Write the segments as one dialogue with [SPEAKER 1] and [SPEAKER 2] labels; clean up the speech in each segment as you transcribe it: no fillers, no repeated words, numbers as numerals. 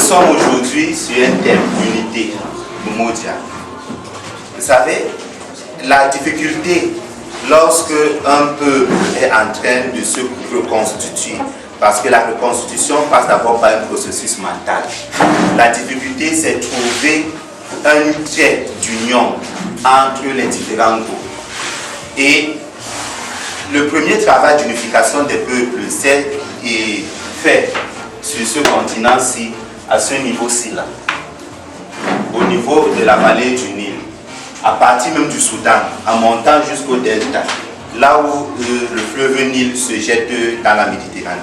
[SPEAKER 1] sommes aujourd'hui sur un thème d'unité mondiale. Vous savez, la difficulté lorsque un peuple est en train de se reconstituer, parce que la reconstitution passe d'abord par un processus mental. La difficulté, c'est trouver un trait d'union entre les différents groupes. Et le premier travail d'unification des peuples, c'est fait sur ce continent-ci, à ce niveau-ci là, au niveau de la vallée du Nil, à partir même du Soudan, en montant jusqu'au delta, là où le fleuve Nil se jette dans la Méditerranée.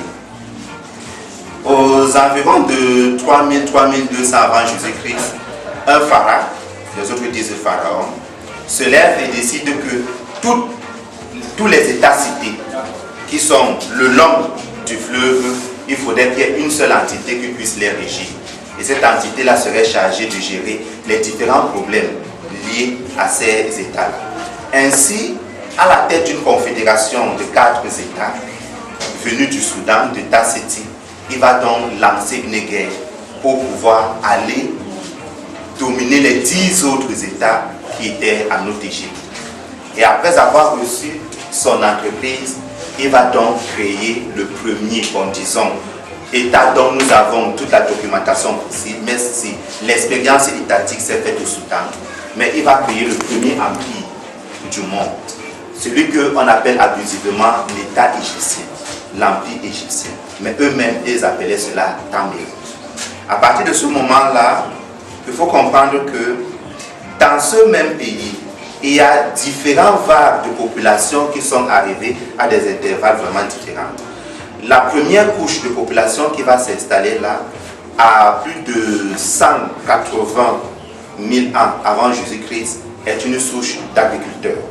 [SPEAKER 1] Aux environs de 3000-3200 avant Jésus-Christ, un pharaon, les autres disent pharaon, se lève et décide que tous les États-cités qui sont le long du fleuve, il faudrait qu'il y ait une seule entité qui puisse les régir. Et cette entité-là serait chargée de gérer les différents problèmes liés à ces États-là. Ainsi, à la tête d'une confédération de 4 États venus du Soudan, de Tasseti, il va donc lancer une guerre pour pouvoir aller dominer les 10 autres États qui étaient en Haute-Égypte. Et après avoir reçu son entreprise, il va donc créer le premier, disons, État dont nous avons toute la documentation possible, mais si l'expérience étatique s'est faite au Soudan, mais il va créer le premier empire du monde, celui qu'on appelle abusivement l'État égyptien, l'empire égyptien. Mais eux-mêmes, ils appelaient cela Tammuz. À partir de ce moment-là, il faut comprendre que dans ce même pays, il y a différentes vagues de population qui sont arrivées à des intervalles vraiment différents. La première couche de population qui va s'installer là, à plus de 180 000 ans avant Jésus-Christ, est une souche d'agriculteurs.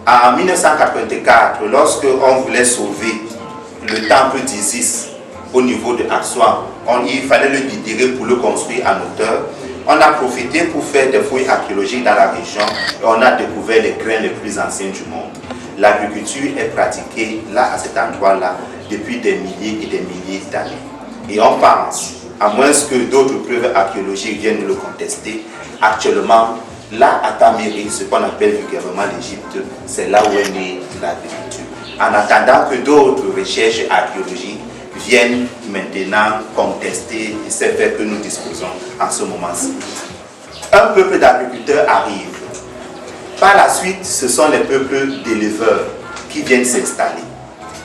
[SPEAKER 1] En 1984, lorsque on voulait sauver le temple d'Isis au niveau de Aswan, il fallait le déterrer pour le construire en hauteur. On a profité pour faire des fouilles archéologiques dans la région et on a découvert les grains les plus anciens du monde. L'agriculture est pratiquée là, à cet endroit-là, depuis des milliers et des milliers d'années. Et on pense, à moins que d'autres preuves archéologiques viennent le contester, actuellement, là à Taméry, ce qu'on appelle vulgairement l'Égypte, c'est là où est née l'agriculture. En attendant que d'autres recherches archéologiques viennent maintenant contester ces faits que nous disposons en ce moment-ci. Un peuple d'agriculteurs arrive. Par la suite, ce sont les peuples d'éleveurs qui viennent s'installer.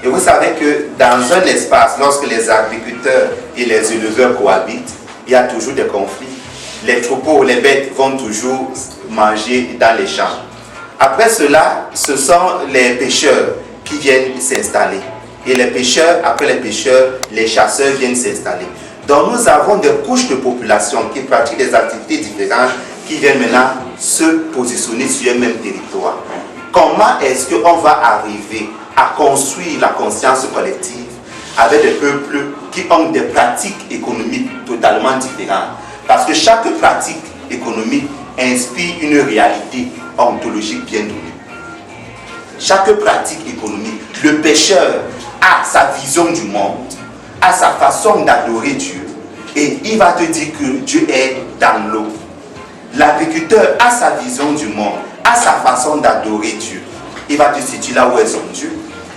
[SPEAKER 1] Et vous savez que dans un espace, lorsque les agriculteurs et les éleveurs cohabitent, il y a toujours des conflits. Les troupeaux, les bêtes vont toujours manger dans les champs. Après cela, ce sont les pêcheurs qui viennent s'installer. Et les pêcheurs, après les pêcheurs, les chasseurs viennent s'installer. Donc nous avons des couches de population qui pratiquent des activités différentes qui viennent maintenant se positionner sur un même territoire. Comment est-ce qu'on va arriver à construire la conscience collective avec des peuples qui ont des pratiques économiques totalement différentes? Parce que chaque pratique économique inspire une réalité ontologique bien donnée. Chaque pratique économique, le pêcheur a sa vision du monde, a sa façon d'adorer Dieu, et il va te dire que Dieu est dans l'eau. L'agriculteur a sa vision du monde, a sa façon d'adorer Dieu. Il va te situer là où est son Dieu.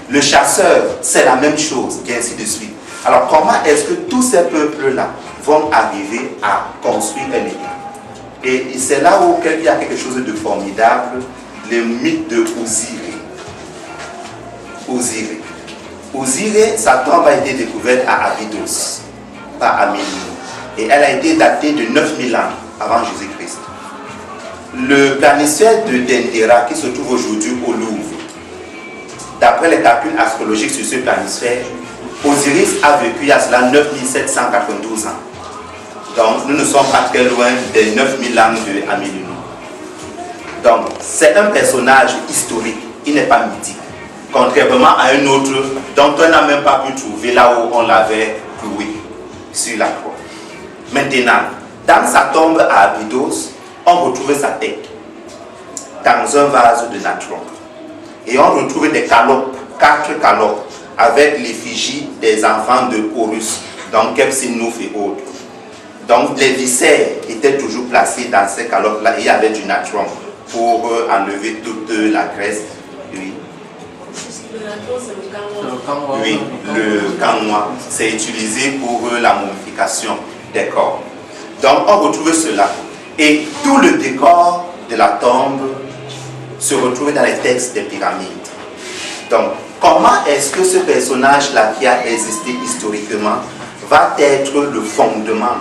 [SPEAKER 1] Le chasseur, c'est la même chose, et ainsi de suite. Alors comment est-ce que tous ces peuples-là vont arriver à construire un État? Et c'est là où il y a quelque chose de formidable, le mythe de Osiré. Osiré, sa tombe a été découverte à Abydos, par Amélie, et elle a été datée de 9000 ans avant Jésus-Christ. Le planisphère de Dendera, qui se trouve aujourd'hui au Louvre, d'après les calculs astrologiques sur ce planisphère, Osiris a vécu il y a cela 9792 ans. Donc nous ne sommes pas très loin des 9000 ans de Amélie. Donc c'est un personnage historique, il n'est pas mythique. Contrairement à un autre dont on n'a même pas pu trouver là où on l'avait cloué sur la croix. Maintenant, dans sa tombe à Abydos, on retrouve sa tête dans un vase de natron. Et on retrouve des calopes, 4 calopes, avec l'effigie des enfants de Horus, donc Kepsinouf et autres. Donc les viscères étaient toujours placés dans ces calottes-là et il y avait du natron pour enlever toute la graisse. Oui. Oui, le cannois, c'est utilisé pour la momification des corps. Donc on retrouve cela. Et tout le décor de la tombe se retrouve dans les textes des pyramides. Donc, comment est-ce que ce personnage-là qui a existé historiquement va être le fondement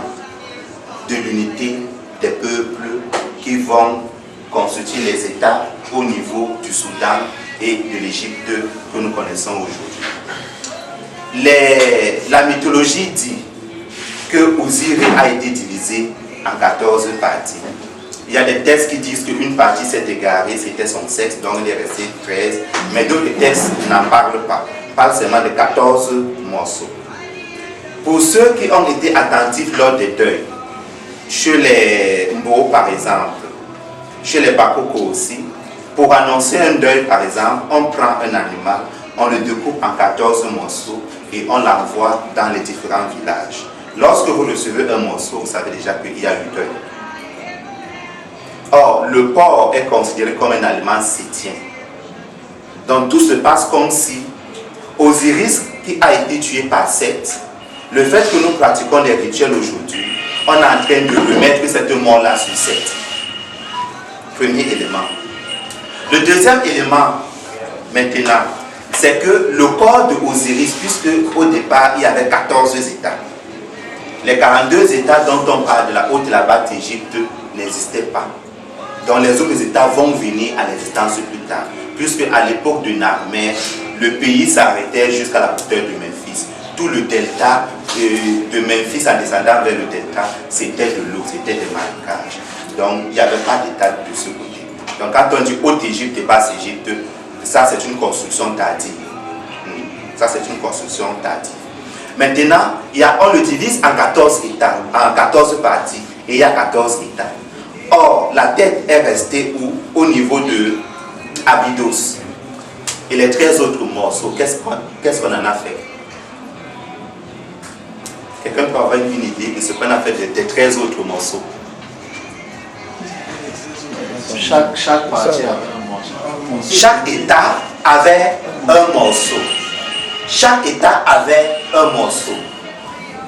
[SPEAKER 1] de l'unité des peuples qui vont constituer les États au niveau du Soudan et de l'Égypte que nous connaissons aujourd'hui? La mythologie dit que Osiris a été divisé en 14 parties. Il y a des textes qui disent qu'une partie s'est égarée, c'était son sexe, donc il est resté 13. Mais d'autres textes n'en parlent pas. Parlent seulement de 14 morceaux. Pour ceux qui ont été attentifs lors des deuils, chez les Mbo par exemple, chez les Bakoko aussi, pour annoncer un deuil par exemple, on prend un animal, on le découpe en 14 morceaux et on l'envoie dans les différents villages. Lorsque vous recevez un morceau, vous savez déjà qu'il y a eu deuil. Or, le porc est considéré comme un aliment sétien. Donc tout se passe comme si Osiris, qui a été tué par Seth, le fait que nous pratiquons les rituels aujourd'hui, on est en train de remettre cette mort-là sur Seth. Premier élément. Le deuxième élément, maintenant, c'est que le corps de Osiris, puisque au départ, il y avait 14 États. Les 42 États dont on parle de la haute et la basse Égypte n'existaient pas. Donc les autres États vont venir à l'existence plus tard. Puisque à l'époque de Narmer, le pays s'arrêtait jusqu'à la hauteur de Memphis. Tout le delta de Memphis en descendant vers le delta, c'était de l'eau, c'était des marécages. Donc il n'y avait pas d'État de ce côté. Donc quand on dit Haute Égypte et Basse Égypte, ça c'est une construction tardive. Ça c'est une construction tardive. Maintenant, on le divise en 14 États, en 14 parties, et il y a 14 États. Or, la tête est restée où? Au niveau de Abydos. Et les 13 autres morceaux, qu'est-ce qu'on en a fait? Quelqu'un peut avoir une idée de ce qu'on a fait des 13 autres morceaux?
[SPEAKER 2] Chaque partie avait un morceau.
[SPEAKER 1] Chaque État avait un morceau. Chaque État avait un morceau.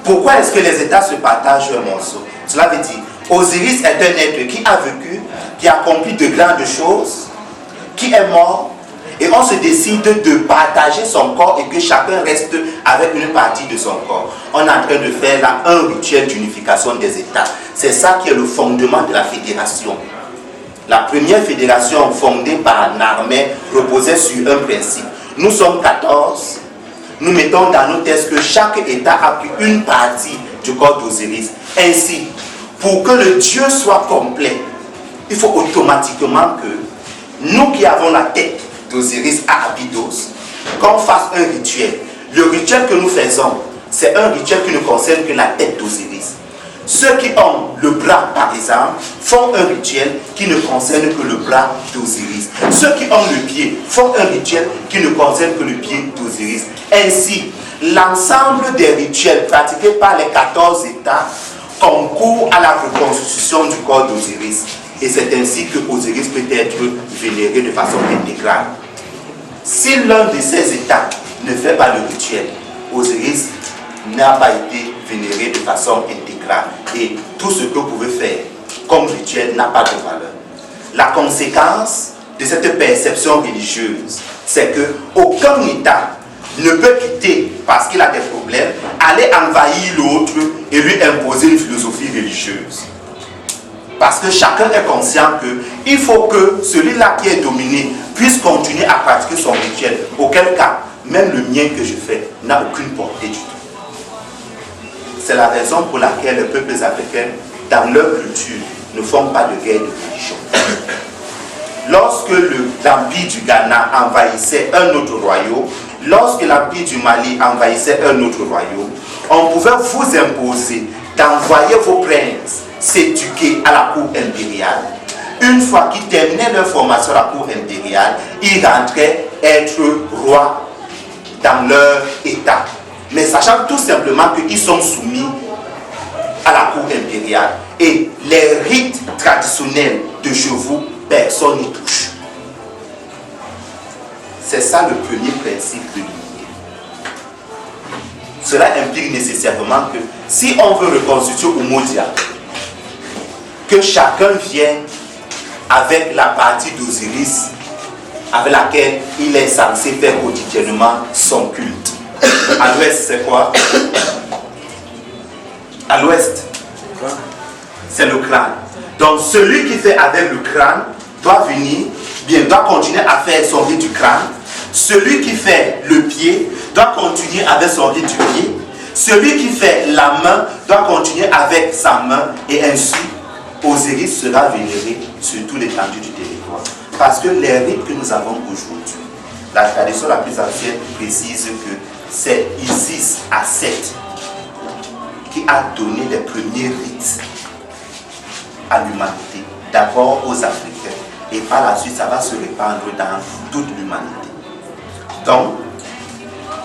[SPEAKER 1] Pourquoi est-ce que les États se partagent un morceau? Cela veut dire, Osiris est un être qui a vécu, qui a accompli de grandes choses, qui est mort, et on se décide de partager son corps et que chacun reste avec une partie de son corps. On est en train de faire là un rituel d'unification des États. C'est ça qui est le fondement de la fédération. La première fédération fondée par Narmer reposait sur un principe. Nous sommes 14. Nous mettons dans nos textes que chaque État a pris une partie du corps d'Osiris. Ainsi, pour que le Dieu soit complet, il faut automatiquement que nous qui avons la tête d'Osiris à Abydos, qu'on fasse un rituel. Le rituel que nous faisons, c'est un rituel qui ne concerne que la tête d'Osiris. Ceux qui ont le bras, par exemple, font un rituel qui ne concerne que le bras d'Osiris. Ceux qui ont le pied font un rituel qui ne concerne que le pied d'Osiris. Ainsi, l'ensemble des rituels pratiqués par les 14 États concourent à la reconstitution du corps d'Osiris. Et c'est ainsi que Osiris peut être vénéré de façon intégrale. Si l'un de ces États ne fait pas le rituel, Osiris n'a pas été vénéré de façon intégrale. Et tout ce que vous pouvez faire comme rituel n'a pas de valeur. La conséquence de cette perception religieuse, c'est qu'aucun État ne peut quitter, parce qu'il a des problèmes, aller envahir l'autre et lui imposer une philosophie religieuse. Parce que chacun est conscient qu'il faut que celui-là qui est dominé puisse continuer à pratiquer son rituel. Auquel cas, même le mien que je fais n'a aucune portée du tout. C'est la raison pour laquelle les peuples africains, dans leur culture, ne font pas de guerre de religion. Lorsque l'empire du Ghana envahissait un autre royaume, lorsque l'empire du Mali envahissait un autre royaume, on pouvait vous imposer d'envoyer vos princes s'éduquer à la cour impériale. Une fois qu'ils terminaient leur formation à la cour impériale, ils rentraient être rois dans leur état. Mais sachant tout simplement qu'ils sont soumis à la cour impériale. Et les rites traditionnels de chevaux, personne n'y touche. C'est ça le premier principe de l'unité. Cela implique nécessairement que si on veut reconstituer Umoja, que chacun vienne avec la partie d'Osiris avec laquelle il est censé faire quotidiennement son culte. À l'ouest, c'est quoi? À l'ouest, c'est le crâne. Donc celui qui fait avec le crâne doit venir, doit continuer à faire son rite du crâne. Celui qui fait le pied doit continuer avec son rite du pied. Celui qui fait la main doit continuer avec sa main, et ainsi Osiris sera vénéré sur toute l'étendue du territoire. Parce que les rites que nous avons aujourd'hui, la tradition la plus ancienne précise que c'est Isis à Seth qui a donné les premiers rites à l'humanité, d'abord aux Africains, et par la suite ça va se répandre dans toute l'humanité. Donc,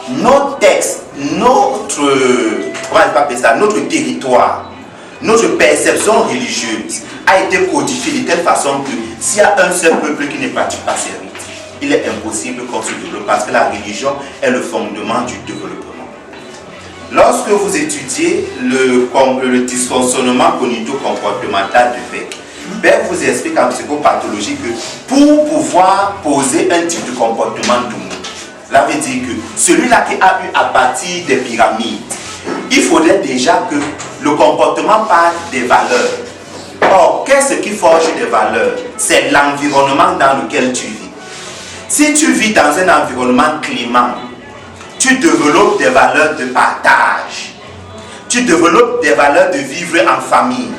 [SPEAKER 1] nos textes, notre territoire, notre perception religieuse a été codifiée de telle façon que s'il y a un seul peuple qui ne pratique pas ces rites, il est impossible qu'on se développe, parce que la religion est le fondement du développement. Lorsque vous étudiez le dysfonctionnement cognito-comportemental de Beck, Beck vous explique en psychopathologie que pour pouvoir poser un type de comportement doux, cela veut dire que celui-là qui a eu à bâtir des pyramides, il faudrait déjà que le comportement parte des valeurs. Or, qu'est-ce qui forge des valeurs? C'est l'environnement dans lequel tu vis. Si tu vis dans un environnement clément, tu développes des valeurs de partage. Tu développes des valeurs de vivre en famille.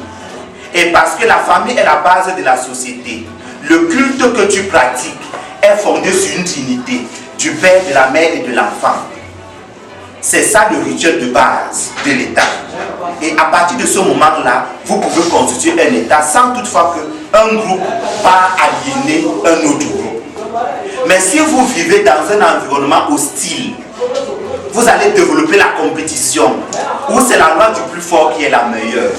[SPEAKER 1] Et parce que la famille est la base de la société, le culte que tu pratiques est fondé sur une trinité du père, de la mère et de l'enfant. C'est ça le rituel de base de l'État. Et à partir de ce moment-là, vous pouvez constituer un État sans toutefois qu'un groupe part aliéner un autre groupe. Mais si vous vivez dans un environnement hostile, vous allez développer la compétition, où c'est la loi du plus fort qui est la meilleure,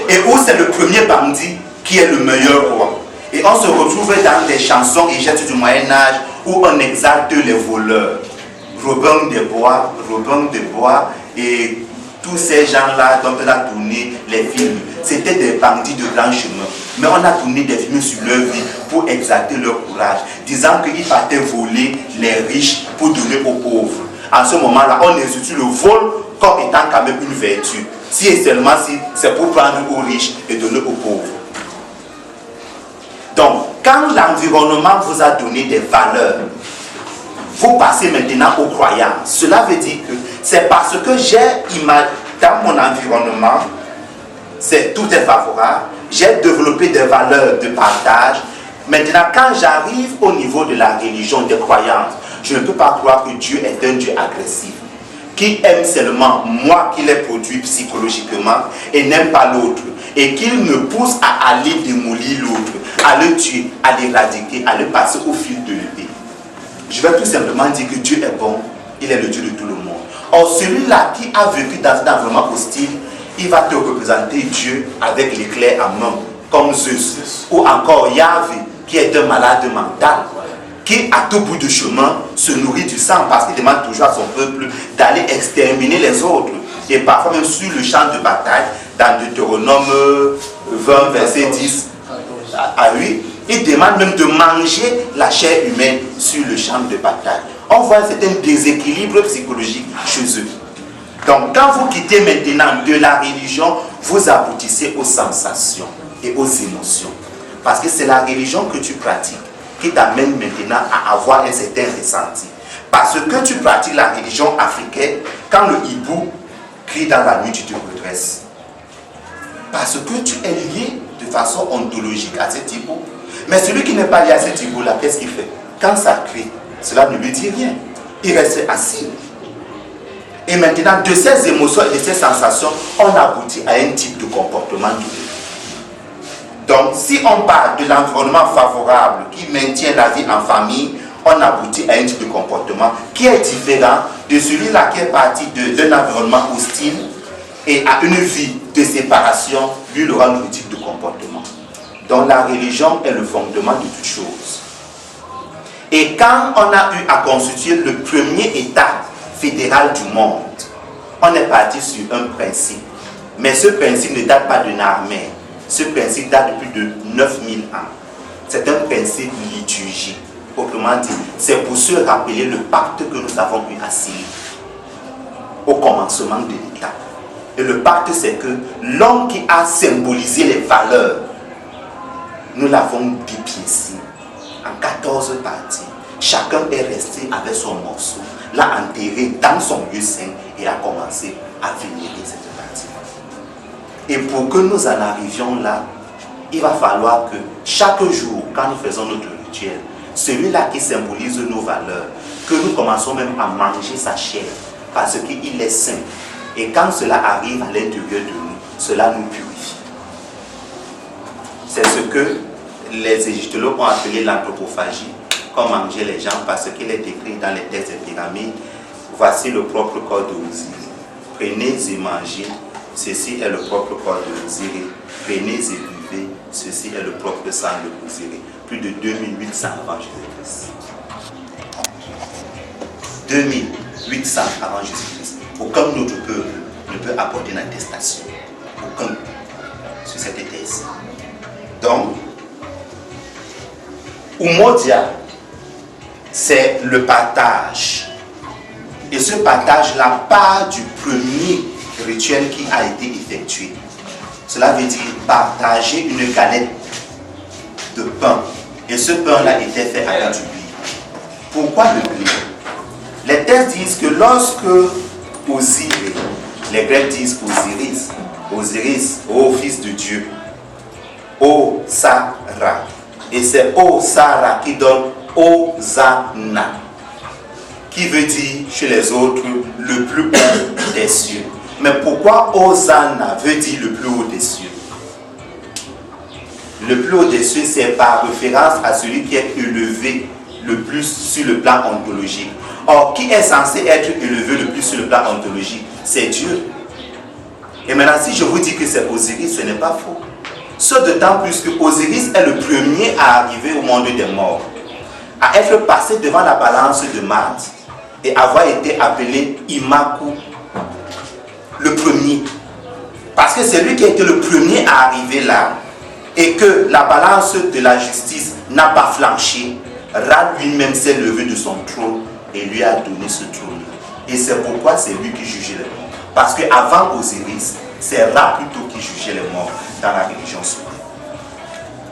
[SPEAKER 1] et où c'est le premier bandit qui est le meilleur roi. Et on se retrouve dans des chansons et gestes du Moyen-Âge où on exalte les voleurs. Robin des Bois et tous ces gens-là dont on a tourné les films, c'était des bandits de grand chemin. Mais on a tourné des films sur leur vie pour exalter leur courage, disant qu'ils partaient voler les riches pour donner aux pauvres. En ce moment-là, on institue le vol comme étant quand même une vertu. Si et seulement si c'est pour prendre aux riches et donner aux pauvres. Donc, quand l'environnement vous a donné des valeurs, vous passez maintenant aux croyances. Cela veut dire que c'est parce que j'ai dans mon environnement, tout est favorable, j'ai développé des valeurs de partage. Maintenant, quand j'arrive au niveau de la religion, des croyances, je ne peux pas croire que Dieu est un Dieu agressif, qui aime seulement moi qui l'ai produit psychologiquement et n'aime pas l'autre, et qu'il me pousse à aller démolir l'autre, à le tuer, à l'éradiquer, à le passer au fil de l'épée. Je vais tout simplement dire que Dieu est bon, il est le Dieu de tout le monde. Or, celui-là qui a vécu dans un environnement hostile, il va te représenter Dieu avec l'éclair à main, comme Zeus, ou encore Yahvé, qui est un malade mental, qui à tout bout de chemin se nourrit du sang parce qu'il demande toujours à son peuple d'aller exterminer les autres. Et parfois même sur le champ de bataille, dans Deutéronome 20, verset 10 à 8, il demande même de manger la chair humaine sur le champ de bataille. On voit un certain déséquilibre psychologique chez eux. Donc quand vous quittez maintenant de la religion, vous aboutissez aux sensations et aux émotions. Parce que c'est la religion que tu pratiques qui t'amène maintenant à avoir un certain ressenti. Parce que tu pratiques la religion africaine, quand le hibou crie dans la nuit, tu te redresses. Parce que tu es lié de façon ontologique à cet hibou. Mais celui qui n'est pas lié à cet hibou-là, qu'est-ce qu'il fait? Quand ça crie, cela ne lui dit rien. Il reste assis. Et maintenant, de ces émotions et de ces sensations, on aboutit à un type de comportement. Donc, si on parle de l'environnement favorable qui maintient la vie en famille, on aboutit à un type de comportement qui est différent de celui-là qui est parti d'un environnement hostile et a une vie de séparation, lui, il aura une politique de comportement. Donc la religion est le fondement de toute chose. Et quand on a eu à constituer le premier État fédéral du monde, on est parti sur un principe. Mais ce principe ne date pas d'une armée. Ce principe date de plus de 9000 ans. C'est un principe liturgique. Autrement dit, c'est pour se rappeler le pacte que nous avons eu à signer au commencement de l'État. Et le pacte, c'est que l'homme qui a symbolisé les valeurs, nous l'avons dépiécé en 14 parties. Chacun est resté avec son morceau, l'a enterré dans son lieu saint et a commencé à vénérer cette partie. Et pour que nous en arrivions là, il va falloir que chaque jour, quand nous faisons notre rituel, celui-là qui symbolise nos valeurs, que nous commençons même à manger sa chair, parce qu'il est saint. Et quand cela arrive à l'intérieur de nous, cela nous purifie. C'est ce que les égyptologues ont appelé l'anthropophagie, comme manger les gens, parce qu'il est écrit dans les textes des pyramides. Voici le propre corps de Osiris. Prenez et mangez, ceci est le propre corps de Osiris. Prenez et buvez, ceci est le propre sang de Osiris. Plus de 2800 avant Jésus-Christ. 2800 avant Jésus-Christ. Aucun autre peuple ne peut apporter une attestation. Aucun sur cette thèse. Donc, Umodia, c'est le partage. Et ce partage-là part du premier rituel qui a été effectué. Cela veut dire partager une galette de pain. Et ce pain-là était fait avec du blé. Pourquoi le blé? Les textes disent que lorsque Osiris, les Grecs disent Osiris, Osiris, ô fils de Dieu, Osara, et c'est Osara qui donne Hosanna, qui veut dire chez les autres le plus haut des cieux. Mais pourquoi Hosanna veut dire le plus haut des cieux? Le plus haut des cieux, c'est par référence à celui qui est élevé le plus sur le plan ontologique. Or, qui est censé être élevé le plus sur le plan ontologique? C'est Dieu. Et maintenant, si je vous dis que c'est Osiris, ce n'est pas faux. Ce d'autant plus que Osiris est le premier à arriver au monde des morts, à être passé devant la balance de Mars et avoir été appelé Imaku, le premier. Parce que c'est lui qui a été le premier à arriver là et que la balance de la justice n'a pas flanché. Ra lui-même s'est levé de son trône et lui a donné ce trône. Et c'est pourquoi c'est lui qui jugeait les morts. Parce qu'avant Osiris, c'est Ra plutôt qui jugeait les morts dans la religion souveraine.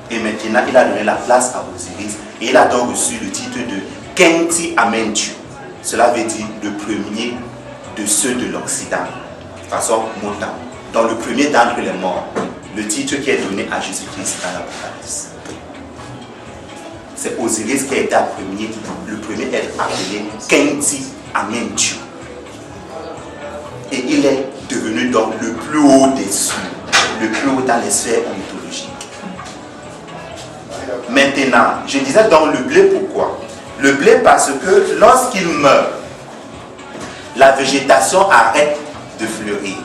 [SPEAKER 1] Et maintenant, il a donné la place à Osiris et il a donc reçu le titre de Kenti Amentu. Cela veut dire le premier de ceux de l'Occident, de façon motante. Donc le premier d'entre les morts, le titre qui est donné à Jésus-Christ dans l'Apocalypse. C'est Osiris qui a été le premier à être appelé Kenti Amentu. Et il est devenu donc le plus haut des cieux, le plus haut dans les sphères ontologiques. Maintenant, je disais donc le blé, pourquoi? Le blé parce que lorsqu'il meurt, la végétation arrête de fleurir.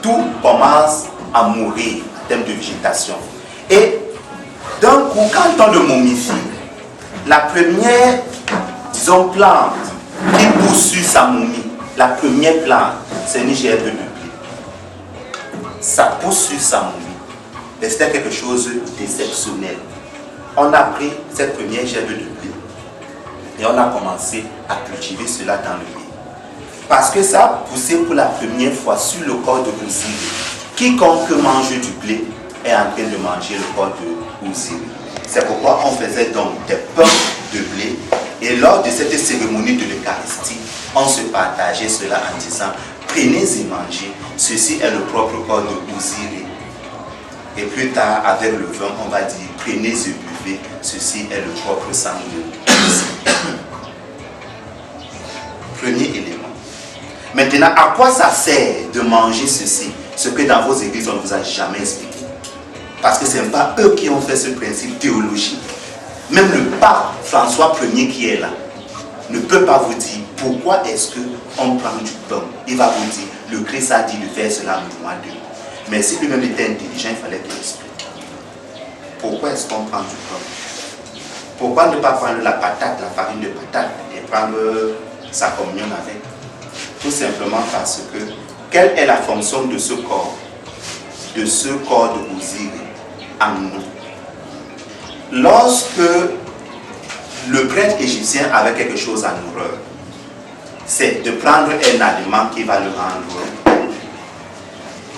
[SPEAKER 1] Tout commence à mourir en termes de végétation. Et d'un coup, quand on le momifie, la première, disons, plante qui pousse sur sa momie, la première plante, c'est une gerbe de blé. Ça pousse sur sa momie. Et c'était quelque chose d'exceptionnel. On a pris cette première gerbe de blé et on a commencé à cultiver cela dans le blé. Parce que ça a poussé pour la première fois sur le corps de Osiris. Quiconque mange du blé est en train de manger le corps de Osiris. C'est pourquoi on faisait donc des pains de blé. Et lors de cette cérémonie de l'Eucharistie, on se partageait cela en disant « Prenez et mangez, ceci est le propre corps de Osiris. » Et plus tard, avec le vin, on va dire « Prenez et buvez, ceci est le propre sang de Osiris. » Premier élément. Maintenant, à quoi ça sert de manger ceci? Ce que dans vos églises, on ne vous a jamais expliqué. Parce que ce n'est pas eux qui ont fait ce principe théologique. Même le pape François Ier qui est là ne peut pas vous dire pourquoi est-ce qu'on prend du pain. Il va vous dire le Christ a dit de faire cela en mémoire d'eux. Mais si lui-même était intelligent, il fallait qu'il explique. Pourquoi est-ce qu'on prend du pain? Pourquoi ne pas prendre la patate, la farine de patate, et prendre sa communion avec? Tout simplement parce que, quelle est la fonction de ce corps de Osiris en nous? Lorsque le prêtre égyptien avait quelque chose à nourrir, c'est de prendre un aliment qui va le rendre.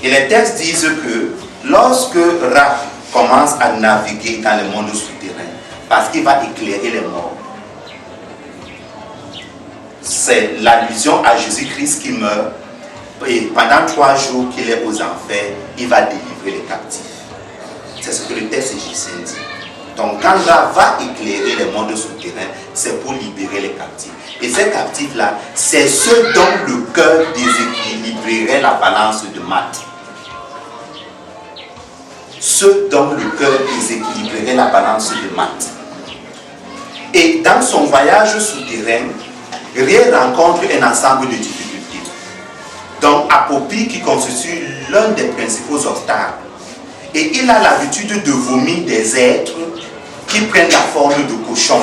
[SPEAKER 1] Et les textes disent que lorsque Ra commence à naviguer dans le monde souterrain, parce qu'il va éclairer les morts, c'est l'allusion à Jésus-Christ qui meurt, et pendant 3 jours qu'il est aux enfers, il va délivrer les captifs. C'est ce que le texte égyptien dit. Donc quand Ra va éclairer les mondes souterrains, c'est pour libérer les captifs. Et ces captifs-là, c'est ceux dont le cœur déséquilibrerait la balance de maths. Ceux dont le cœur déséquilibrerait la balance de maths. Et dans son voyage souterrain, Ré rencontre un ensemble de difficultés. Donc Apopie qui constitue l'un des principaux obstacles. Et il a l'habitude de vomir des êtres qui prennent la forme de cochons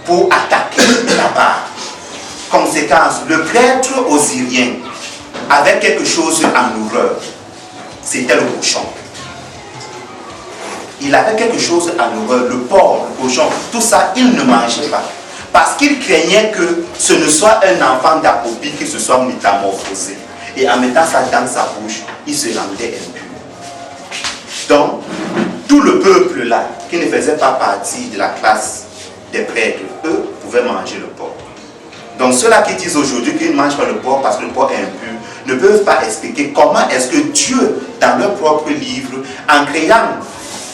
[SPEAKER 1] pour attaquer la barre. Conséquence, le prêtre osirien avait quelque chose en horreur. C'était le cochon. Il avait quelque chose en horreur, le porc, le cochon, tout ça, il ne mangeait pas. Parce qu'il craignait que ce ne soit un enfant d'Apopie qui se soit métamorphosé. Et en mettant ça dans sa bouche, il se rendait impur. Donc, tout le peuple là, qui ne faisait pas partie de la classe des prêtres, eux, pouvaient manger le porc. Donc, ceux-là qui disent aujourd'hui qu'ils ne mangent pas le porc parce que le porc est impur, ne peuvent pas expliquer comment est-ce que Dieu, dans leur propre livre, en créant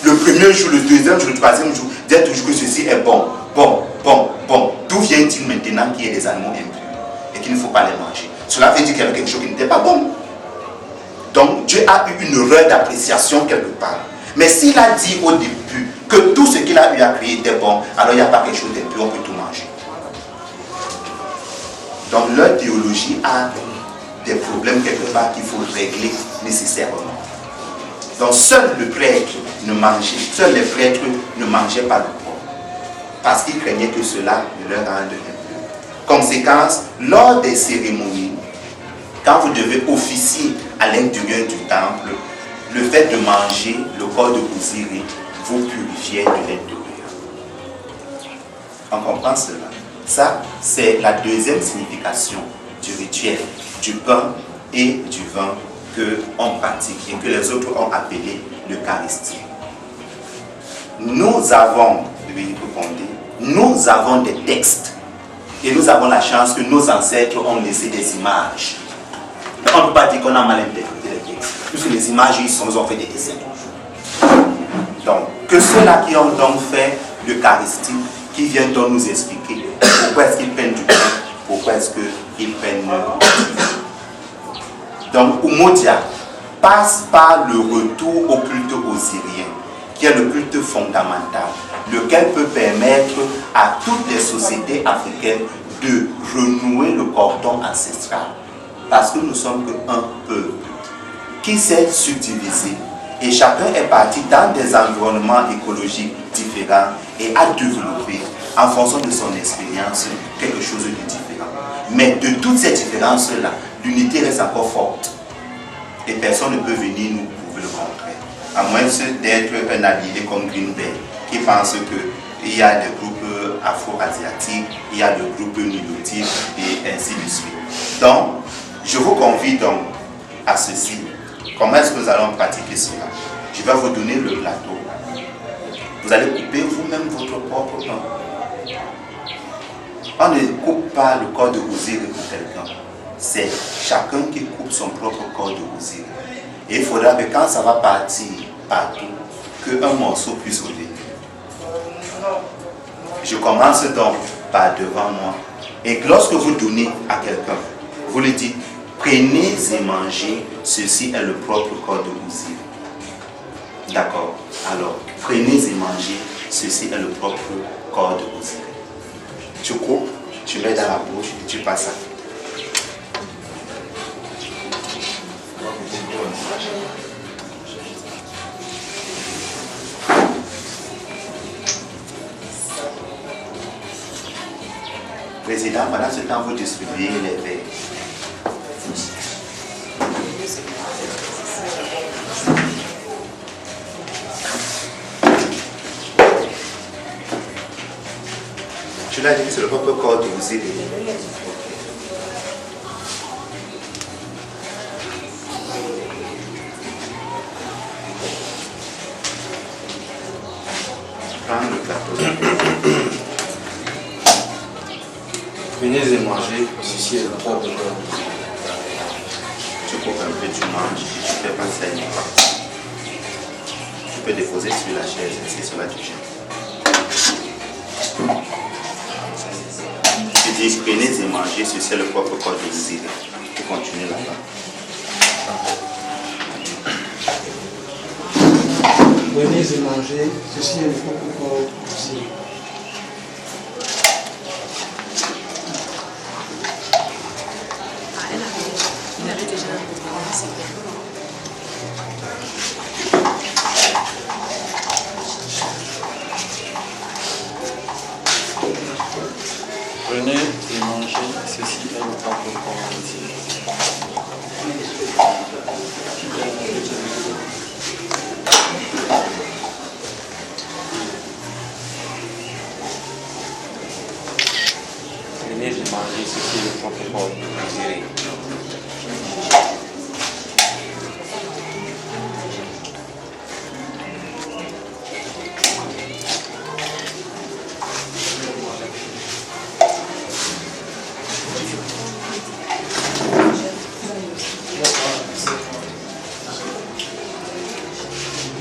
[SPEAKER 1] le premier jour, le deuxième jour, le troisième jour, dit toujours que ceci est bon, bon, bon, bon. D'où vient-il maintenant qu'il y ait des animaux impurs et qu'il ne faut pas les manger? Cela veut dire qu'il y avait quelque chose qui n'était pas bon. Donc Dieu a eu une erreur d'appréciation quelque part. Mais s'il a dit au début que tout ce qu'il a eu à créer était bon, alors il n'y a pas quelque chose d'impur, on peut tout manger. Donc leur théologie a des problèmes quelque part qu'il faut régler nécessairement. Donc seul le prêtre ne mangeait, seuls les prêtres ne mangeaient pas le porc, parce qu'ils craignaient que cela ne leur rende impur. Conséquence, lors des cérémonies, quand vous devez officier à l'intérieur du temple, le fait de manger le corps de Osiris vous purifiait de l'intérieur. On comprend cela? Ça, c'est la deuxième signification du rituel, du pain et du vin qu'on pratique et que les autres ont appelé l'Eucharistie. Nous avons, nous avons des textes et nous avons la chance que nos ancêtres ont laissé des images. Mais on ne peut pas dire qu'on a mal interprété les textes, puisque les images, ils ont fait des dessins. Donc, que ceux-là qui ont donc fait l'Eucharistie, qui viennent donc nous expliquer pourquoi est-ce qu'ils prennent du pain, pourquoi est-ce qu'ils prennent du vin. Donc, Umodia passe par le retour au culte osirien, qui est le culte fondamental, lequel peut permettre à toutes les sociétés africaines de renouer le cordon ancestral. Parce que nous sommes qu'un peuple qui s'est subdivisé et chacun est parti dans des environnements écologiques différents et a développé en fonction de son expérience quelque chose de différent. Mais de toutes ces différences-là, l'unité reste encore forte et personne ne peut venir nous prouver le contraire. À moins d'être un allié comme Greenberg qui pense qu'il y a des groupes afro-asiatiques, il y a des groupes nilotiques et ainsi de suite. Donc, je vous convie donc à ceci. Comment est-ce que nous allons pratiquer cela? Je vais vous donner le plateau. Vous allez couper vous-même votre propre pain. On ne coupe pas le corps de Osiris pour quelqu'un. C'est chacun qui coupe son propre corps de Osiris. Et il faudra que quand ça va partir partout, qu'un morceau puisse revenir. Je commence donc par devant moi. Et lorsque vous donnez à quelqu'un, vous lui dites, prenez et mangez, ceci est le propre corps de Osiris. D'accord? Alors, prenez et mangez, ceci est le propre corps de Osiris. Tu coupes, tu mets dans la bouche et tu passes à Président, pendant ce temps, vous distribuez les verres. Tu l'as dit que c'est le propre corps de vous aider. Prends le plateau.
[SPEAKER 2] Venez et mangez, ceci est le propre corps.
[SPEAKER 1] Tu coupes un peu, tu manges, tu fais pas ça. Tu peux déposer sur la chaise, c'est cela tu gênes. Tu dis prenez et mangez, ceci est le propre corps de vous aider. Tu continues là-bas.
[SPEAKER 3] Venez et mangez, ceci est le propre corps aussi.
[SPEAKER 4] Elle avait déjà
[SPEAKER 2] Prenez et mangez, ceci est le propre corps aussi. Venez et mangez, ceci est le propre corps de Désiré.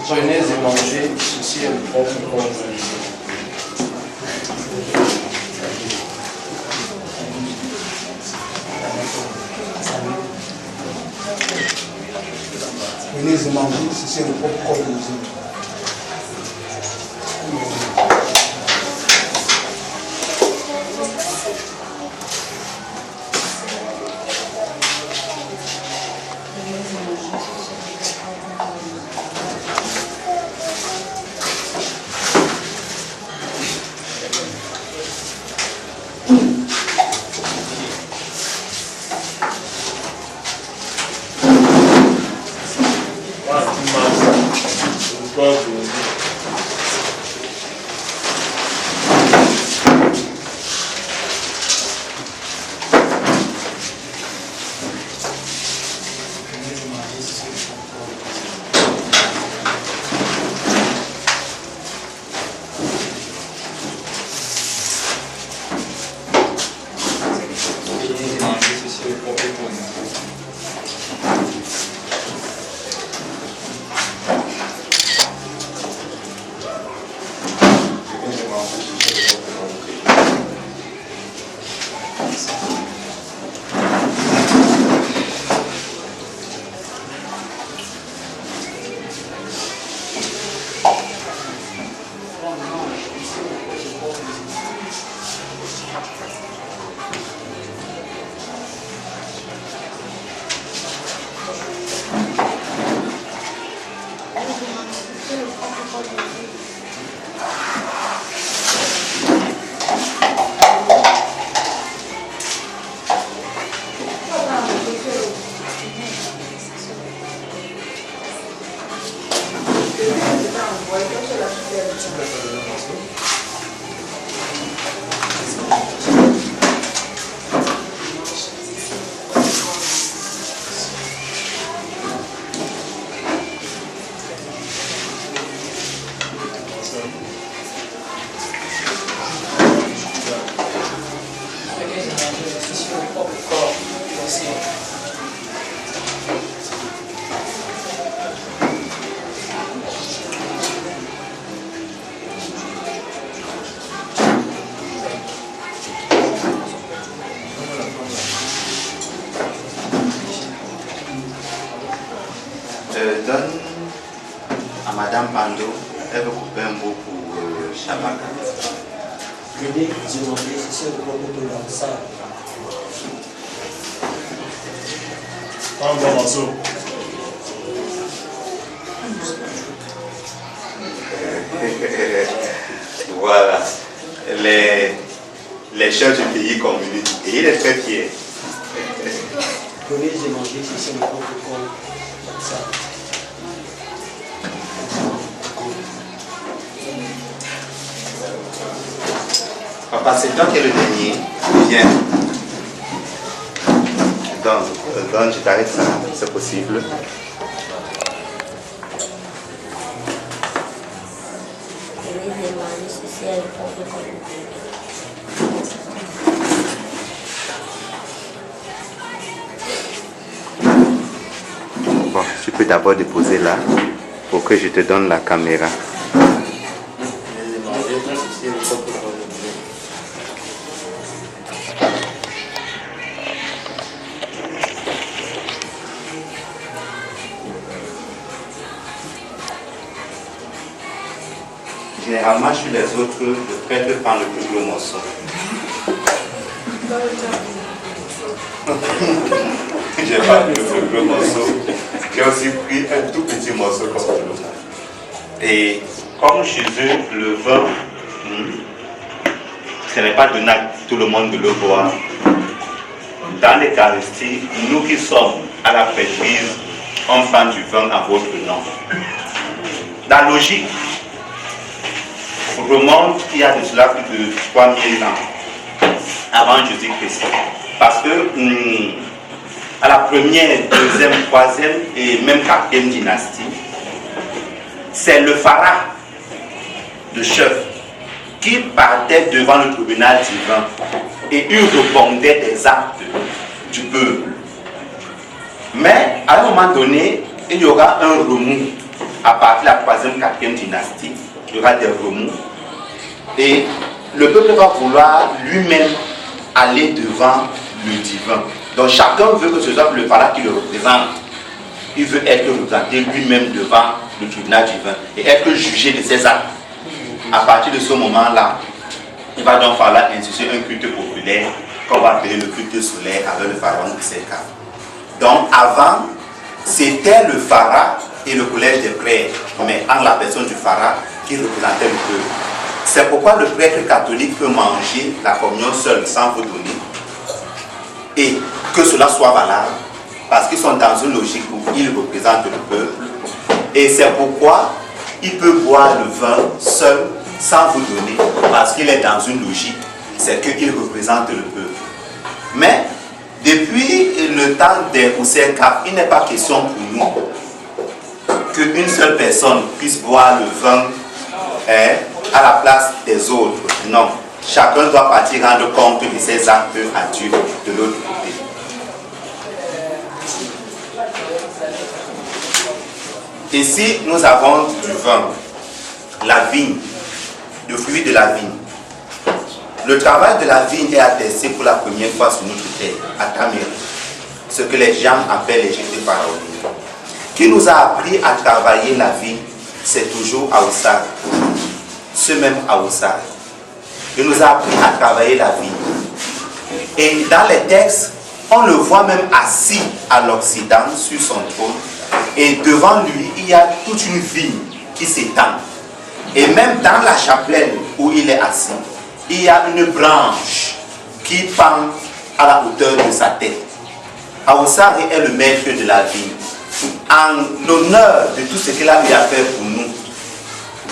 [SPEAKER 2] Prenez et mangez, ceci est le propre corps de Désiré.
[SPEAKER 3] Venez et mangez, ceci est le propre corps de Jésus.
[SPEAKER 1] Donne à Madame Pando, elle veut couper un bout pour Shabaka.
[SPEAKER 3] Venez et mangez, ceci est le propre corps de ça.
[SPEAKER 5] Un bon morceau.
[SPEAKER 1] Voilà. Les chefs du pays communiquent. Et il est très fier.
[SPEAKER 3] Prenez et mangez, ceci est mon propre corps. Ça.
[SPEAKER 1] Papa, c'est toi qui es le dernier. Viens. Donne, je t'arrête ça, c'est possible. Bon, tu peux d'abord déposer là pour que je te donne la caméra. Généralement, chez les autres, le prêtre prend le plus gros morceau. J'ai pas le plus gros morceau. J'ai aussi pris un tout petit morceau comme ça. Et comme chez eux, le vin, ce n'est pas donné à tout le monde de le boire. Dans l'Eucharistie, nous qui sommes à la prêtrise, on prend du vin en votre nom. La logique remonte il y a de cela plus de 3000 ans avant Jésus-Christ. Parce que à la première, deuxième, troisième et même quatrième dynastie, c'est le pharaon de chef qui partait devant le tribunal divin et il répondait des actes du peuple. Mais à un moment donné, il y aura un remous à partir de la troisième, quatrième dynastie. Il y aura des remous et le peuple va vouloir lui-même aller devant le divin. Donc chacun veut que ce soit le pharaon qui le représente. Il veut être représenté lui-même devant le tribunal divin et être jugé de ses actes. À partir de ce moment-là, il va donc falloir instituer un culte populaire qu'on va appeler le culte solaire avec le pharaon Ixeka. Donc avant, c'était le pharaon et le collège des prêtres, mais en la personne du pharaon qui représentait le peuple. C'est pourquoi le prêtre catholique peut manger la communion seul sans vous donner et que cela soit valable parce qu'ils sont dans une logique où ils représentent le peuple et c'est pourquoi il peut boire le vin seul sans vous donner parce qu'il est dans une logique, c'est qu'il représente le peuple. Mais depuis le temps des Hussein Kaf, il n'est pas question pour nous qu'une seule personne puisse boire le vin à la place des autres. Non. Chacun doit partir rendre compte de ses actes à Dieu de l'autre côté. Ici, nous avons du vin, la vigne, le fruit de la vigne. Le travail de la vigne est attesté pour la première fois sur notre terre, à Tamir, ce que les gens appellent les jetés pharaoniques. Qui nous a appris à travailler la vigne, c'est toujours Aoussar, ce même Aoussar. Il nous a appris à travailler la vigne. Et dans les textes, on le voit même assis à l'Occident sur son trône. Et devant lui, il y a toute une vigne qui s'étend. Et même dans la chapelle où il est assis, il y a une branche qui pend à la hauteur de sa tête. Aoussar est le maître de la vigne. En l'honneur de tout ce qu'il a eu à faire pour nous,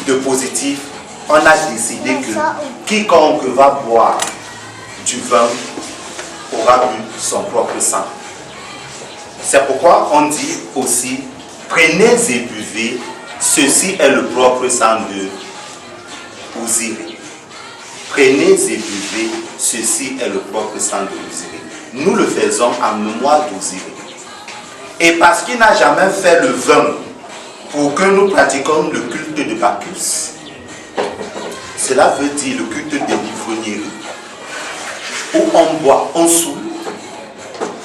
[SPEAKER 1] de positif, on a décidé que quiconque va boire du vin aura bu son propre sang. C'est pourquoi on dit aussi, prenez et buvez, ceci est le propre sang de Ouziri. Prenez et buvez, ceci est le propre sang de Ouziri. Nous le faisons en mémoire d'Ouziri. Et parce qu'il n'a jamais fait le vin pour que nous pratiquions le culte de Bacchus, cela veut dire le culte de l'ivrognerie, où on boit, on saoule,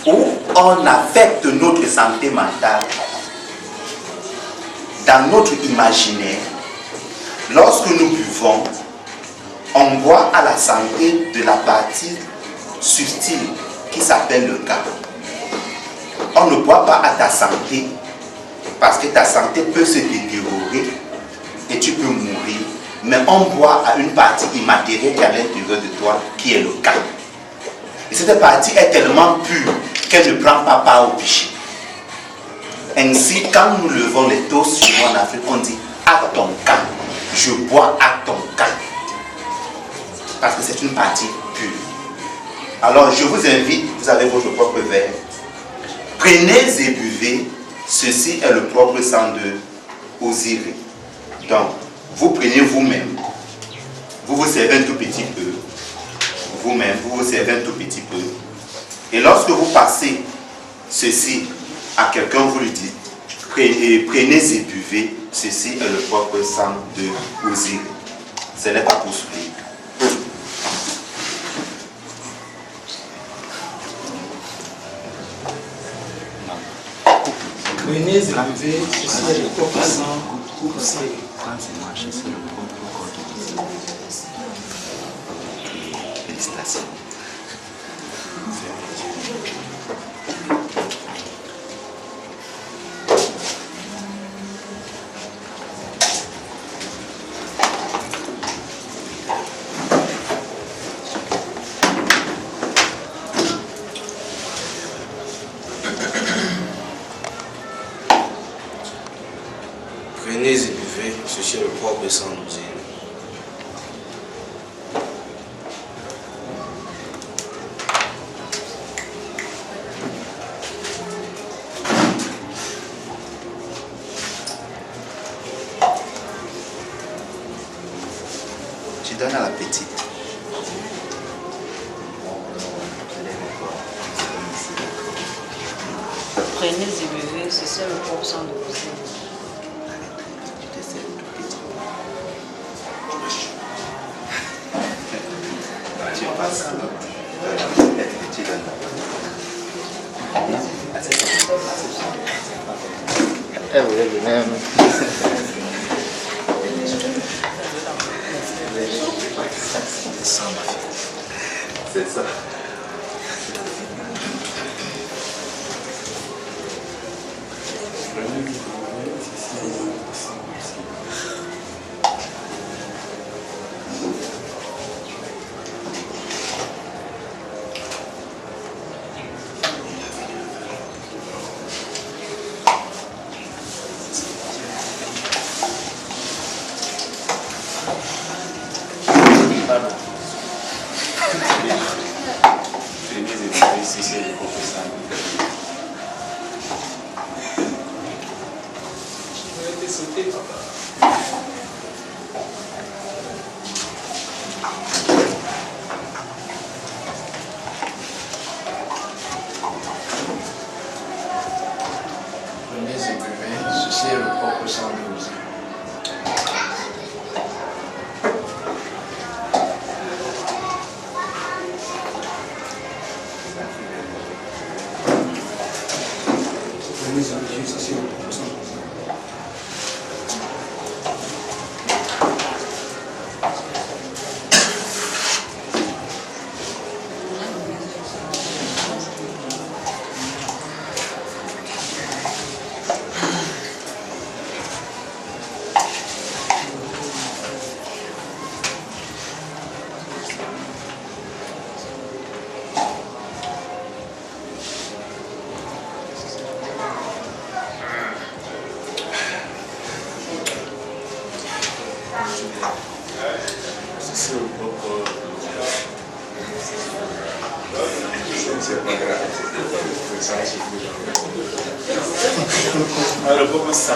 [SPEAKER 1] où on affecte notre santé mentale dans notre imaginaire. Lorsque nous buvons, on boit à la santé de la partie subtile qui s'appelle le cœur. On ne boit pas à ta santé parce que ta santé peut se détériorer et tu peux mourir. Mais on boit à une partie immatérielle qui est à l'intérieur de toi, qui est le cœur. cette partie est tellement pure qu'elle ne prend pas part au péché. Ainsi, quand nous levons les toasts chez nous en Afrique, on dit à ton cas. Je bois à ton cas. Parce que c'est une partie pure. Alors, je vous invite, vous avez votre propre verre. Prenez et buvez. Ceci est le propre sang de Osiré. Donc, vous prenez vous-même. Vous vous servez un tout petit peu. Vous-même, vous vous servez un tout petit peu. Et lorsque vous passez ceci à quelqu'un, vous lui dites, prenez et buvez, ceci est le propre sang de Osiré. Ce n'est pas pour souffrir.
[SPEAKER 3] Prenez et buvez, ceci est le propre sang d'Osiré.
[SPEAKER 1] Félicitations.
[SPEAKER 5] Prenez et buvez, ceci est le propre sang d'Osiré.
[SPEAKER 1] Tu donnes à la petite.
[SPEAKER 4] Prenez et buvez, ceci est le propre sang de Osiré.
[SPEAKER 1] Tu passes. Tu donnes. C'est ça.
[SPEAKER 2] Prenez et buvez, ceci est le propre sang d'Osiré.
[SPEAKER 3] Prenez et buvez, ceci est le propre sang d'Osiré.
[SPEAKER 5] C'est le propre.
[SPEAKER 6] C'est pas grave.
[SPEAKER 5] Le propre sang.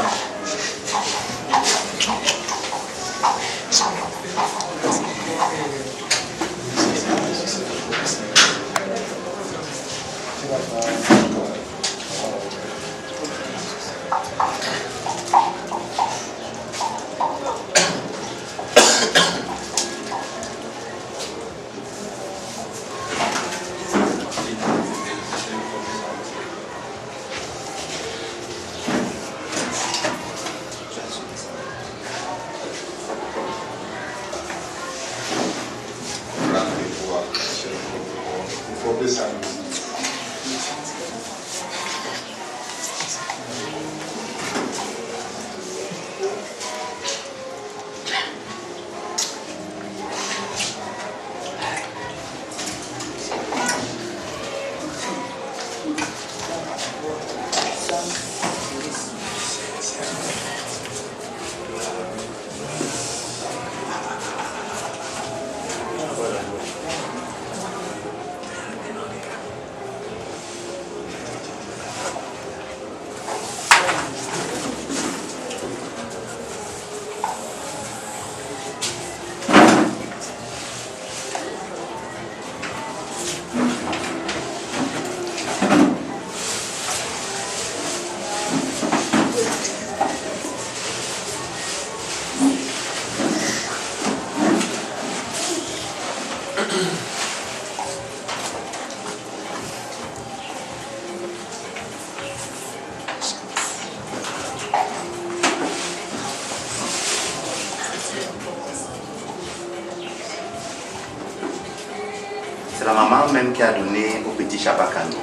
[SPEAKER 1] la maman même qui a donné au petit Chabakano.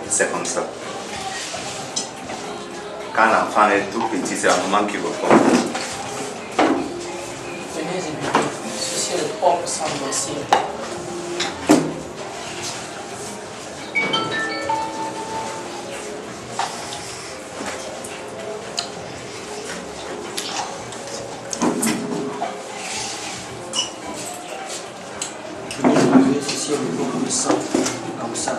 [SPEAKER 1] C'est comme ça. Quand l'enfant est tout petit, c'est la maman qui reprend.
[SPEAKER 7] Venez et buvez. Ceci est le propre sang de votre Seigneur.
[SPEAKER 3] Ceci est le propre sang, comme ça.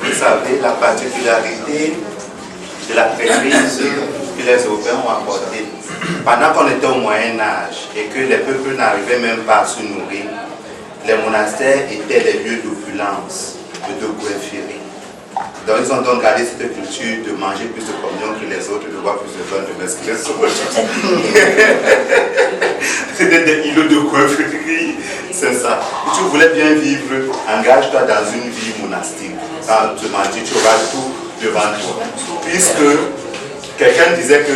[SPEAKER 1] Vous savez la particularité de la prêtrise que les Européens ont apportée. Pendant qu'on était au Moyen-Âge et que les peuples n'arrivaient même pas à se nourrir, les monastères étaient les lieux d'opulence et de coëférie. Donc ils ont donc gardé cette culture de manger plus de communion que les autres, de boire plus de vin, de m'excuser sur le C'était des îlots de coëférie, c'est ça. Si tu voulais bien vivre, engage-toi dans une vie monastique. Quand tu manges, tu auras tout devant toi. Puisque quelqu'un disait que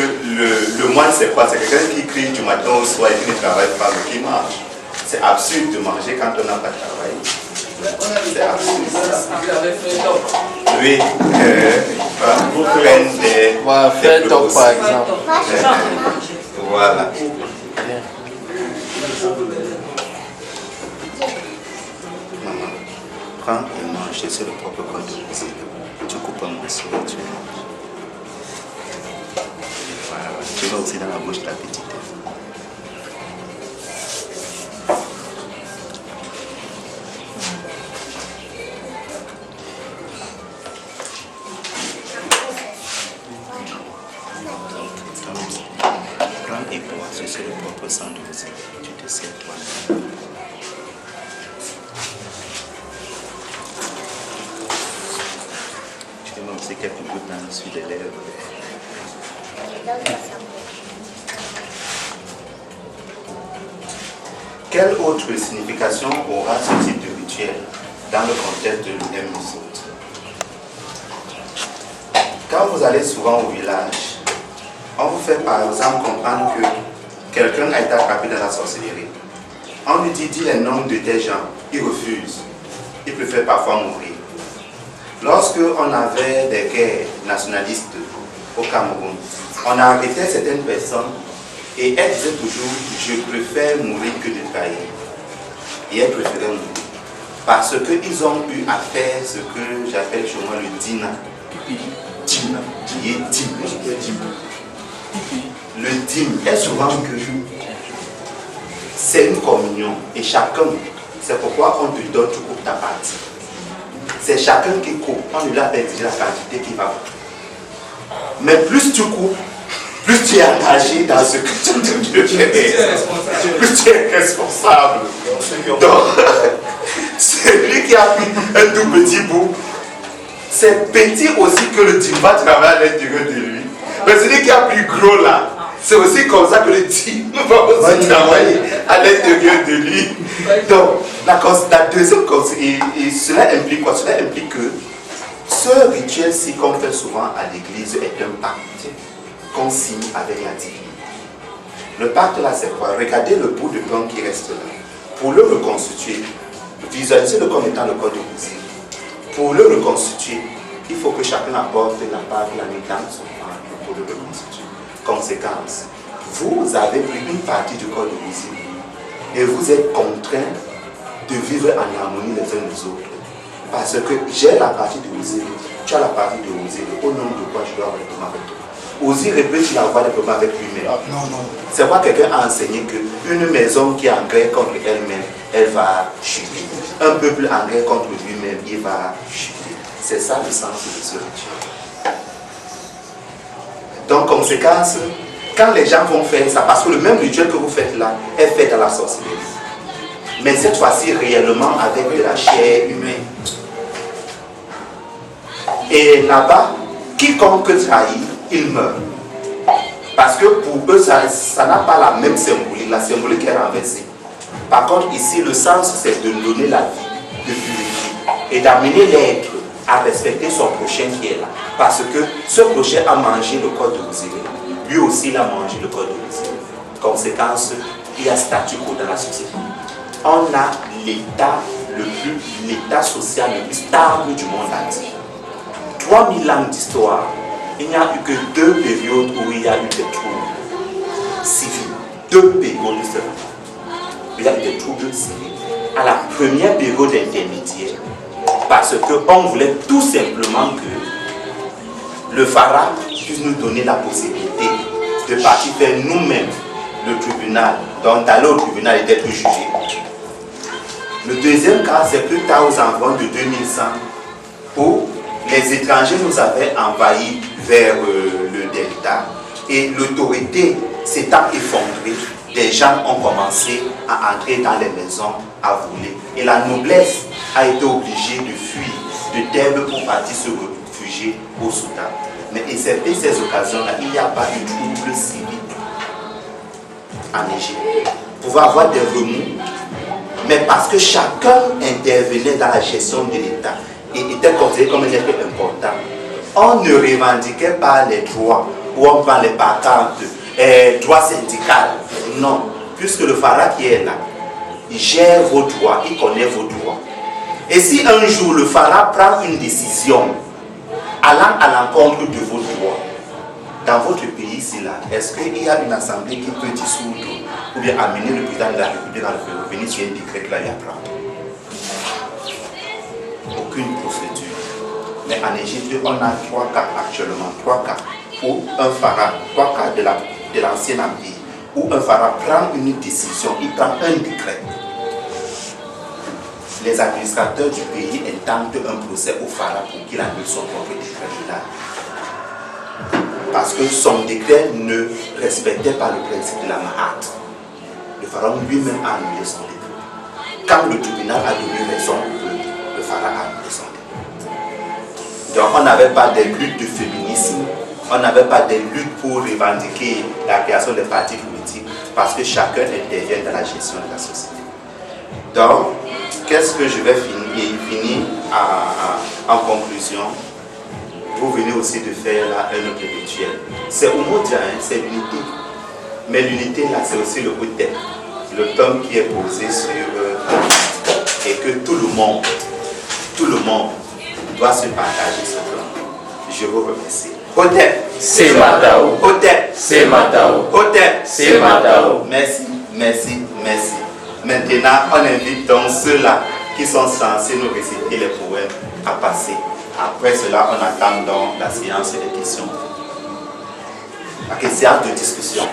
[SPEAKER 1] le moine c'est quoi? C'est quelqu'un qui crie du matin au soir et qui ne travaille pas, mais qui mange. C'est absurde de manger quand on n'a pas travaillé. C'est absurde. Oui, vous prenez des...
[SPEAKER 2] Voilà, faire un top par exemple.
[SPEAKER 1] Voilà. Maman, prends et mange, c'est le propre corps de Jésus. Tu coupes un morceau et tu manges. Voilà, tu vas aussi dans la bouche de la petite. Prends et bois, c'est le propre sang de Jésus. Tu te sers toi-même. Tu mets aussi quelques gouttes dans dessus des lèvres. Quelle autre signification aura ce type de rituel dans le contexte de l'Unémisot? Quand vous allez souvent au village, on vous fait par exemple comprendre que quelqu'un a été attrapé dans la sorcellerie. On lui dit les noms de tes gens, il refuse. Il préfère parfois mourir. Lorsque on avait des guerres nationalistes au Cameroun, on arrêtait certaines personnes et elles disaient toujours « je préfère mourir que de trahir ». Et elles préféraient mourir. Parce qu'ils ont eu à faire ce que j'appelle chez moi le dîner. Le dîme est souvent que c'est une communion et chacun, c'est pourquoi on te donne, tu coupes ta partie. C'est chacun qui coupe, on lui a dit la quantité qu'il va. Mais plus tu coupes, plus tu es engagé dans ce que tu fais. Plus tu es responsable. Donc, c'est lui qui a pris un tout petit bout. C'est petit aussi que le dîme va travailler à l'intérieur de lui. Mais celui qui a plus gros là, c'est aussi comme ça que le dîme va aussi travailler à l'intérieur de lui. Donc, la deuxième cause, et cela implique quoi? Cela implique que ce rituel-ci qu'on fait souvent à l'église est un pacte qu'on signe avec la divinité. Le pacte là, c'est quoi? Regardez le bout de pain qui reste là. Pour le reconstituer, visualisez-le comme étant le corps de Jésus. Pour le reconstituer, il faut que chacun apporte la part de la nuit dans son ventre pour le reconstituer. Conséquence, vous avez pris une partie du corps de Jésus et vous êtes contraints de vivre en harmonie les uns les autres. Parce que j'ai la partie de Jésus, tu as la partie de Jésus, au nom de quoi je dois répondre avec toi. Ozzy répète avoir des problèmes avec lui-même.
[SPEAKER 2] Non, non.
[SPEAKER 1] C'est quoi quelqu'un a enseigné qu'une maison qui est en guerre contre elle-même, elle va chuter. Un peuple en guerre contre lui-même, il va chuter. C'est ça le sens de ce rituel. Donc, conséquence, quand les gens vont faire ça, parce que le même rituel que vous faites là est fait dans la sorcellerie. Mais cette fois-ci, réellement avec de la chair humaine. Et là-bas, quiconque trahit, il meurt. Parce que pour eux, ça n'a pas la même symbolique. La symbolique est renversée. Par contre, ici, le sens, c'est de donner la vie, de purifier et d'amener l'être à respecter son prochain qui est là. Parce que ce prochain a mangé le corps de Osiris. Lui aussi, il a mangé le corps de Osiris. Conséquence, il y a statu quo dans la société. On a l'état social le plus stable du monde entier. 3000 ans d'histoire, il n'y a eu que 2 périodes où il y a eu des troubles civils. 2 périodes seulement. Il y a eu des troubles civils. À la première période intermédiaire, parce qu'on voulait tout simplement que le pharaon puisse nous donner la possibilité de partir faire nous-mêmes le tribunal, donc d'aller au tribunal et d'être jugé. Le deuxième cas, c'est plus tard aux environs de 2100, où les étrangers nous avaient envahis vers le delta et l'autorité s'étant effondrée, des gens ont commencé à entrer dans les maisons, à voler. Et la noblesse a été obligée de fuir de Thèbes pour partir se réfugier au Soudan. Mais excepté ces occasions-là, il n'y a pas de trouble civil en Égypte. Vous pouvez avoir des remous, mais parce que chacun intervenait dans la gestion de l'État et était considéré comme un être important, on ne revendiquait pas les droits où on prend les patentes, droits syndicaux. Non, puisque le pharaon qui est là, il gère vos droits, il connaît vos droits. Et si un jour le pharaon prend une décision allant à l'encontre de vos droits, dans votre pays ici là, est-ce qu'il y a une assemblée qui peut dissoudre ou bien amener le président de la République dans le venir sur un décret que là il y a prendre? Aucune procédure. Mais en Égypte, on a 3 cas actuellement, 3 cas où un pharaon, 3 cas de l'ancien empire, où un pharaon prend une décision, il prend un décret. Les administrateurs du pays intentent un procès au pharaon pour qu'il annule son propre décret. Parce que son décret ne respectait pas le principe de la Mahat. Le pharaon lui-même a annulé son décret. Quand le tribunal a donné raison au peuple, le pharaon a annulé son décret. Donc on n'avait pas des luttes de féminisme, on n'avait pas des luttes pour revendiquer la création des partis politiques, parce que chacun intervient dans la gestion de la société. Donc, qu'est-ce que je vais finir en conclusion? Vous venez aussi de faire là un autre rituel. C'est Umoja, hein, c'est l'unité. Mais l'unité là, c'est aussi le Hotep, le tome qui est posé sur et que tout le monde doit se partager ce plan. Je vous remercie. Hotep,
[SPEAKER 8] c'est Matao.
[SPEAKER 1] Hotep,
[SPEAKER 8] C'est Matao.
[SPEAKER 1] Hotep,
[SPEAKER 8] C'est Matao.
[SPEAKER 1] Merci, merci, merci. Maintenant, on invite donc ceux-là qui sont censés nous réciter les poèmes à passer. Après cela, on attend donc la séance des questions. La séance de discussion.